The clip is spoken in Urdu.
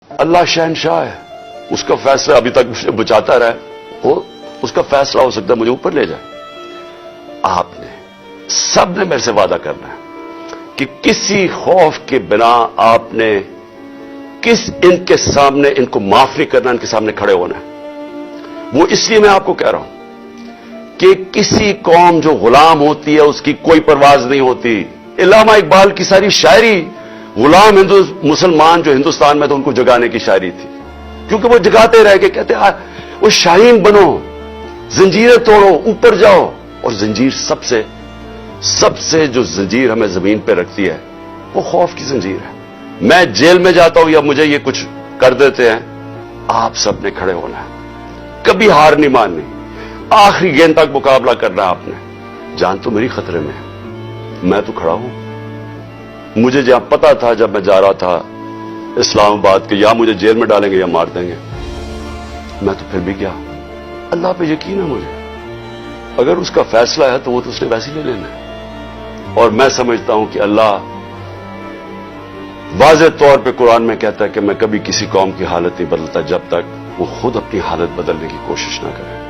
اللہ شہنشاہ ہے، اس کا فیصلہ ابھی تک مجھے بچاتا رہا، وہ اس کا فیصلہ ہو سکتا ہے مجھے اوپر لے جائے۔ آپ نے سب نے میرے سے وعدہ کرنا ہے کہ کسی خوف کے بنا آپ نے ان کے سامنے ان کو معاف نہیں کرنا، ان کے سامنے کھڑے ہونا ہے۔ وہ اس لیے میں آپ کو کہہ رہا ہوں کہ کسی قوم جو غلام ہوتی ہے اس کی کوئی پرواز نہیں ہوتی۔ علامہ اقبال کی ساری شاعری غلام مسلمان جو ہندوستان میں تو ان کو جگانے کی شاعری تھی، کیونکہ وہ جگاتے رہ کے کہتے وہ شاہین بنو، زنجیریں توڑو، اوپر جاؤ۔ اور زنجیر سب سے جو زنجیر ہمیں زمین پہ رکھتی ہے وہ خوف کی زنجیر ہے۔ میں جیل میں جاتا ہوں یا مجھے یہ کچھ کر دیتے ہیں، آپ سب نے کھڑے ہونا ہے، کبھی ہار نہیں ماننی، آخری گیند تک مقابلہ کرنا ہے آپ نے۔ جان تو میری خطرے میں ہے، میں تو کھڑا ہوں۔ مجھے جہاں پتا تھا جب میں جا رہا تھا اسلام آباد کہ یا مجھے جیل میں ڈالیں گے یا مار دیں گے، میں تو پھر بھی کیا، اللہ پہ یقین ہے مجھے، اگر اس کا فیصلہ ہے تو وہ تو اس نے ویسے لے لینا ہے۔ اور میں سمجھتا ہوں کہ اللہ واضح طور پہ قرآن میں کہتا ہے کہ میں کبھی کسی قوم کی حالت نہیں بدلتا جب تک وہ خود اپنی حالت بدلنے کی کوشش نہ کرے۔